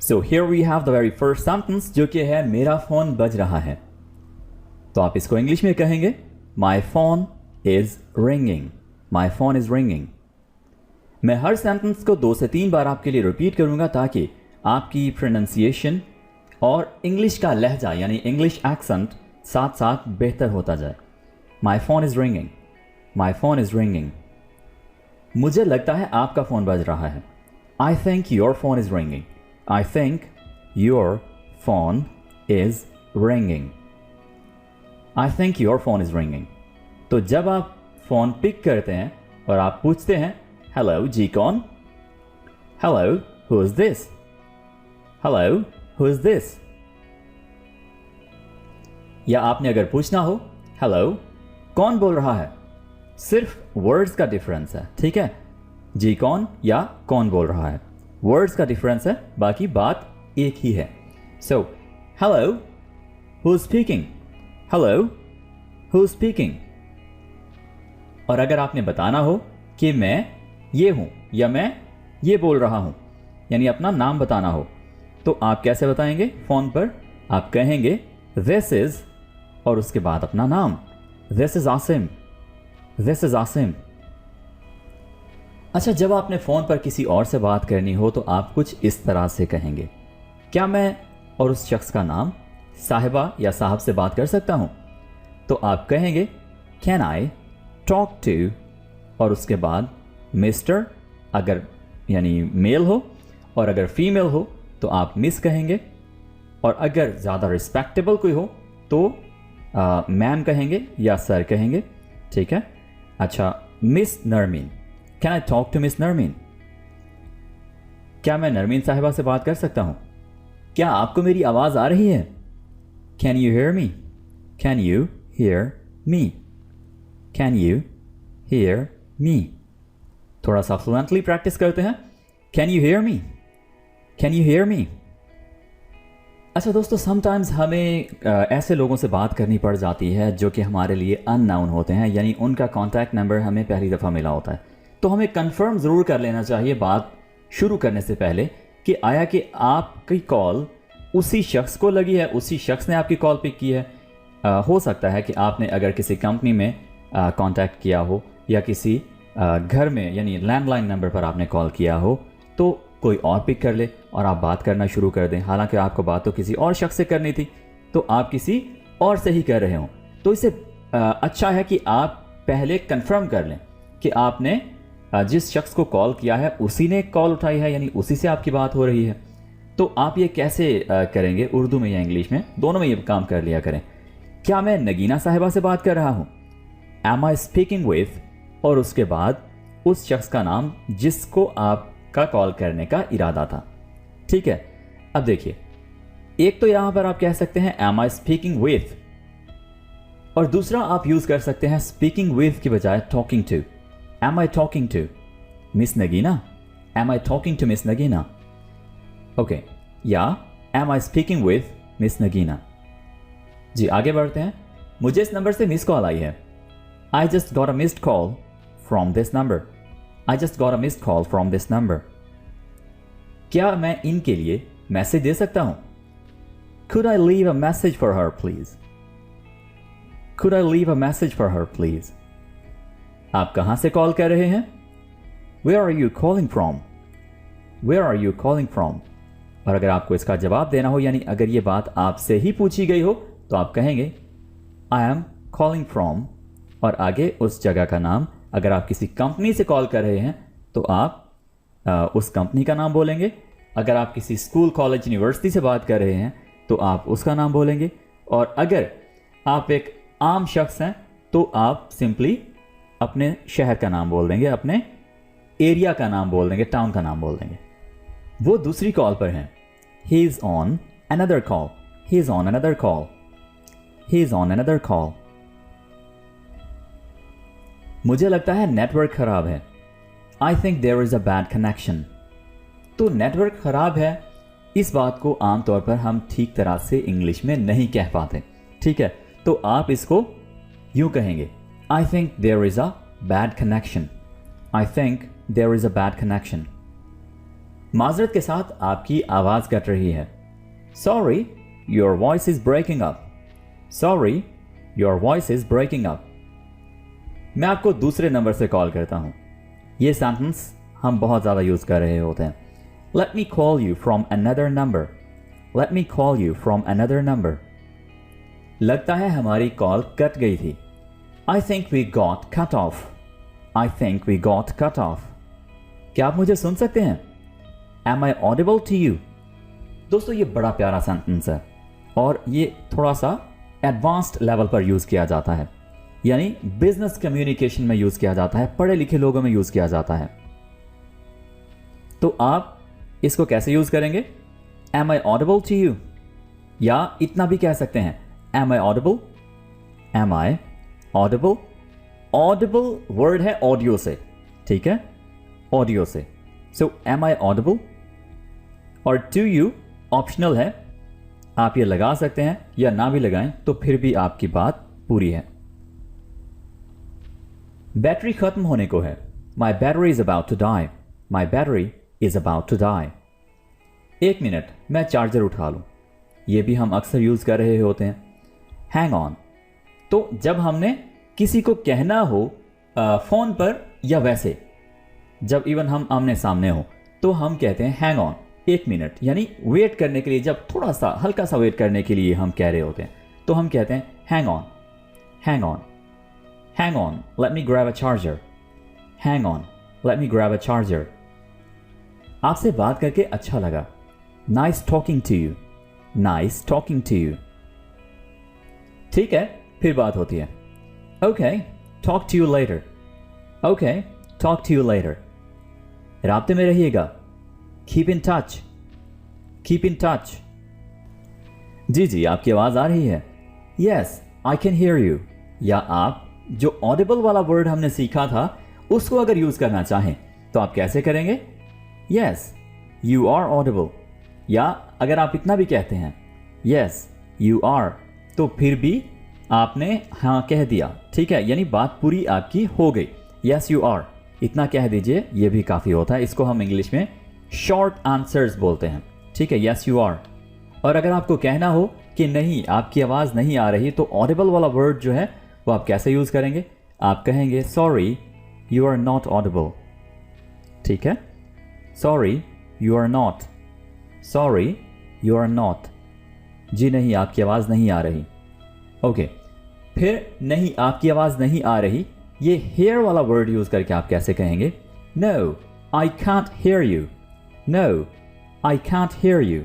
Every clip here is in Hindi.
So here we have the very first sentence जो कि है मेरा फोन बज रहा है। तो आप इसको इंग्लिश में कहेंगे my phone is ringing. My phone is ringing. मैं हर सेंटेंस को 2 से 3 बार आपके लिए रिपीट करूंगा ताकि आपकी प्रोनाउंसिएशन और इंग्लिश का लहजा यानी इंग्लिश एक्सेंट साथ साथ बेहतर होता जाए। My phone is ringing. My phone is ringing. मुझे लगता है आपका फोन बज रहा है। I think your phone is ringing. I think your phone is ringing. I think your phone is ringing. तो जब आप फोन पिक करते हैं और आप पूछते हैं हेलो जी कौन, hello who is this, hello who is this, या आपने अगर पूछना हो हेलो कौन बोल रहा है, सिर्फ वर्ड्स का डिफरेंस है। ठीक है, जी कौन या कौन बोल रहा है, वर्ड्स का डिफरेंस है, बाकी बात एक ही है। So hello who speaking, hello who speaking. और अगर आपने बताना हो कि मैं ये हूं या मैं ये बोल रहा हूं, यानी अपना नाम बताना हो, तो आप कैसे बताएंगे फोन पर? आप कहेंगे दिस इज और उसके बाद अपना नाम, this is Asim, this is Asim. अच्छा, जब आपने फोन पर किसी और से बात करनी हो तो आप कुछ इस तरह से कहेंगे, क्या मैं और उस शख्स का नाम साहिबा या साहब से बात कर सकता हूं? तो आप कहेंगे कैन आई टॉक टू और उसके बाद मिस्टर अगर यानी मेल हो, और अगर फीमेल हो तो आप मिस कहेंगे, और अगर ज़्यादा रिस्पेक्टेबल कोई हो तो मैम कहेंगे या सर कहेंगे। ठीक है। अच्छा, miss Narmeen, can I talk to miss Narmeen? क्या मैं नरमीन साहिबा से बात कर सकता हूं? क्या आपको मेरी आवाज़ आ रही है? Can you hear me? Can you hear me? Can you hear me? थोड़ा सा फ्लुएंटली प्रैक्टिस करते हैं। Can you hear me? Can you hear me? अच्छा दोस्तों, समटाइम्स हमें ऐसे लोगों से बात करनी पड़ जाती है जो कि हमारे लिए अननोन होते हैं, यानी उनका कॉन्टैक्ट नंबर हमें पहली दफ़ा मिला होता है। तो हमें कंफर्म ज़रूर कर लेना चाहिए बात शुरू करने से पहले कि आया कि आपकी कॉल उसी शख्स को लगी है, उसी शख्स ने आपकी कॉल पिक की है। हो सकता है कि आपने अगर किसी कंपनी में कॉन्टैक्ट किया हो या किसी घर में यानी लैंडलाइन नंबर पर आपने कॉल किया हो, तो कोई और पिक कर ले और आप बात करना शुरू कर दें, हालांकि आपको बात तो किसी और शख्स से करनी थी, तो आप किसी और से ही कर रहे हो। तो इससे अच्छा है कि आप पहले कंफर्म कर लें कि आपने जिस शख्स को कॉल किया है उसी ने कॉल उठाई है, यानी उसी से आपकी बात हो रही है। तो आप ये कैसे करेंगे, उर्दू में या इंग्लिश में, दोनों में ये काम कर लिया करें। क्या मैं नगीना साहिबा से बात कर रहा हूँ? एम आई स्पीकिंग विथ और उसके बाद उस शख्स का नाम जिसको आपका कॉल करने का इरादा था। ठीक है। अब देखिए, एक तो यहां पर आप कह सकते हैं एम आई स्पीकिंग विथ, और दूसरा आप यूज कर सकते हैं स्पीकिंग विथ की बजाय talking to. Am I talking to Miss Nagina? Am I talking to Miss Nagina? Okay, या am I speaking with Miss Nagina? जी, आगे बढ़ते हैं। मुझे इस नंबर से मिस कॉल आई है। I just got a missed call from this number. I just got a missed call from this number. क्या मैं इनके लिए मैसेज दे सकता हूं? Could I leave a message for her, please? Could I leave a message for her, please? आप कहां से कॉल कर रहे हैं? Where are you calling from? Where are you calling from? और अगर आपको इसका जवाब देना हो, यानी अगर ये बात आपसे ही पूछी गई हो, तो आप कहेंगे I am calling from और आगे उस जगह का नाम। अगर आप किसी कंपनी से कॉल कर रहे हैं तो आप उस कंपनी का नाम बोलेंगे। अगर आप किसी स्कूल, कॉलेज, यूनिवर्सिटी से बात कर रहे हैं तो आप उसका नाम बोलेंगे। और अगर आप एक आम शख्स हैं तो आप सिंपली अपने शहर का नाम बोल देंगे, अपने एरिया का नाम बोल देंगे, टाउन का नाम बोल देंगे। वो दूसरी कॉल पर हैं। He is on another call. He is on another call. He is on another call. मुझे लगता है नेटवर्क खराब है। I think there is a bad connection. तो नेटवर्क खराब है, इस बात को आमतौर पर हम ठीक तरह से इंग्लिश में नहीं कह पाते। ठीक है, तो आप इसको यूं कहेंगे, I think there is a bad connection. I think there is a bad connection. माजरत के साथ आपकी आवाज कट रही है। Sorry your voice is breaking up. Sorry your voice is breaking up. मैं आपको दूसरे नंबर से कॉल करता हूं। यह सेंटेंस हम बहुत ज्यादा यूज कर रहे होते हैं। Let me call you from another number. Let me call you from another number. लगता है हमारी कॉल कट गई थी। I think we got cut off. I think we got cut off. क्या आप मुझे सुन सकते हैं? Am I audible to you? दोस्तों, ये बड़ा प्यारा सेंटेंस है और ये थोड़ा सा एडवांस्ड लेवल पर यूज किया जाता है, यानी बिजनेस कम्युनिकेशन में यूज किया जाता है, पढ़े लिखे लोगों में यूज किया जाता है। तो आप इसको कैसे यूज करेंगे? Am I audible to you, या इतना भी कह सकते हैं, am I audible? Am I audible? Audible word है ऑडियो से, ठीक है, ऑडियो से। So am I audible? और टू यू ऑप्शनल है, आप ये लगा सकते हैं या ना भी लगाएं तो फिर भी आपकी बात पूरी है। बैटरी खत्म होने को है। My battery is about to die. My battery is about to die. एक मिनट, मैं चार्जर उठा लूं। यह भी हम अक्सर यूज कर रहे होते हैं। हैंग ऑन, तो जब हमने किसी को कहना हो फोन पर या वैसे जब इवन हम आमने सामने हो तो हम कहते हैं हैंग ऑन, एक मिनट, यानी वेट करने के लिए, जब थोड़ा सा हल्का सा वेट करने के लिए हम कह रहे होते हैं तो हम कहते हैं hang on, hang on, hang on, let me grab a charger, hang on, let me grab a charger. आपसे बात करके अच्छा लगा। Nice talking to you, nice talking to you. ठीक है, फिर बात होती है। Okay, talk to you later. Okay, talk to you later. राब्ते में रहिएगा। Keep in touch, keep in touch. जी जी, आपकी आवाज आ रही है। Yes, I can hear you. या आप जो ऑडिबल वाला वर्ड हमने सीखा था उसको अगर यूज करना चाहें तो आप कैसे करेंगे? Yes, you are audible. या अगर आप इतना भी कहते हैं यस यू आर, तो फिर भी आपने हाँ कह दिया, ठीक है, यानी बात पूरी आपकी हो गई। यस यू आर, इतना कह दीजिए, यह भी काफी होता है। इसको हम इंग्लिश में शॉर्ट आंसर्स बोलते हैं, ठीक है, यस यू आर। और अगर आपको कहना हो कि नहीं, आपकी आवाज नहीं आ रही, तो ऑडिबल वाला वर्ड जो है वो आप कैसे यूज करेंगे? आप कहेंगे sorry you are not audible, ठीक है, sorry you are not, sorry you are not. जी नहीं, आपकी आवाज नहीं आ रही। ओके, फिर नहीं, आपकी आवाज नहीं आ रही, ये हेयर वाला वर्ड यूज करके आप कैसे कहेंगे? No I can't hear you, no I can't hear you.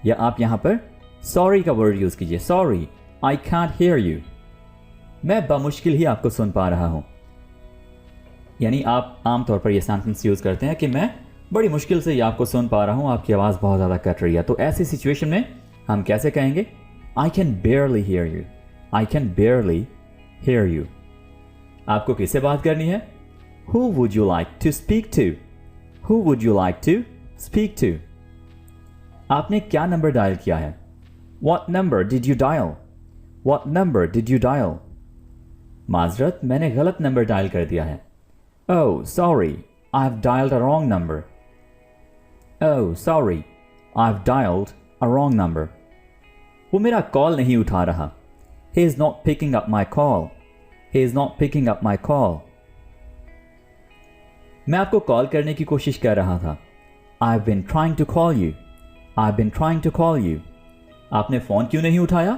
या आप यहां पर सॉरी का वर्ड यूज कीजिए, sorry I can't hear you. मैं बमुश्किल ही आपको सुन पा रहा हूं, यानी आप आमतौर पर यह सेंटेंस यूज करते हैं कि मैं बड़ी मुश्किल से ही आपको सुन पा रहा हूं, आपकी आवाज बहुत ज्यादा कट रही है। तो ऐसी सिचुएशन में हम कैसे कहेंगे? I can बेयरली here you, I can बेयरली here you. आपको किससे बात करनी है? Who would you like to speak to? Who would you like to speak to? आपने क्या नंबर डायल किया है? What number did you dial? What number did you dial? माजरत, मैंने गलत नंबर डायल कर दिया है। Oh, sorry, I've dialed a wrong number. Oh, sorry, I've dialed a wrong number. वो मेरा कॉल नहीं उठा रहा। He is not picking up my call. He is not picking up my call. मैं आपको कॉल करने की कोशिश कर रहा था। I've been trying to call you. I've been trying to call you. आपने फोन क्यों नहीं उठाया?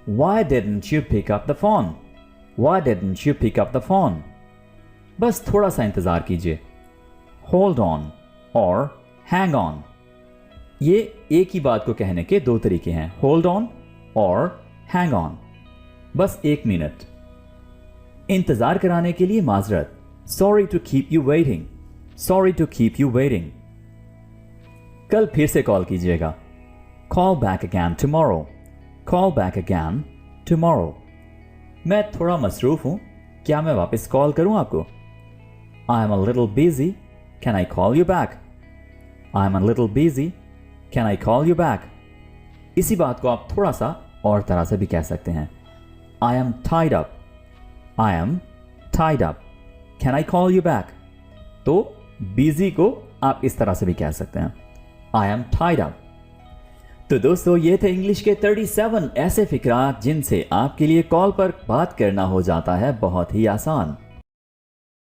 Why didn't you pick up the phone? Why didn't you pick up the phone? बस थोड़ा सा इंतजार कीजिए। Hold on or hang on. ये एक ही बात को कहने के दो तरीके हैं, hold on और hang on. बस एक मिनट। इंतजार कराने के लिए माजरत, sorry to keep you waiting, sorry to keep you waiting. कल फिर से कॉल कीजिएगा। Call back again tomorrow, call back again tomorrow. मैं थोड़ा मसरूफ हूं, क्या मैं वापस कॉल करूं आपको? I am a little busy, can I call you back? I am a little busy, can I call you back? इसी बात को आप थोड़ा सा और तरह से भी कह सकते हैं। I am tied up, I am tied up. Can I call you back? तो बिजी को आप इस तरह से भी कह सकते हैं, आई एम टाइड अप। तो दोस्तों ये थे इंग्लिश के 37 ऐसे फिक्रात जिनसे आपके लिए कॉल पर बात करना हो जाता है बहुत ही आसान।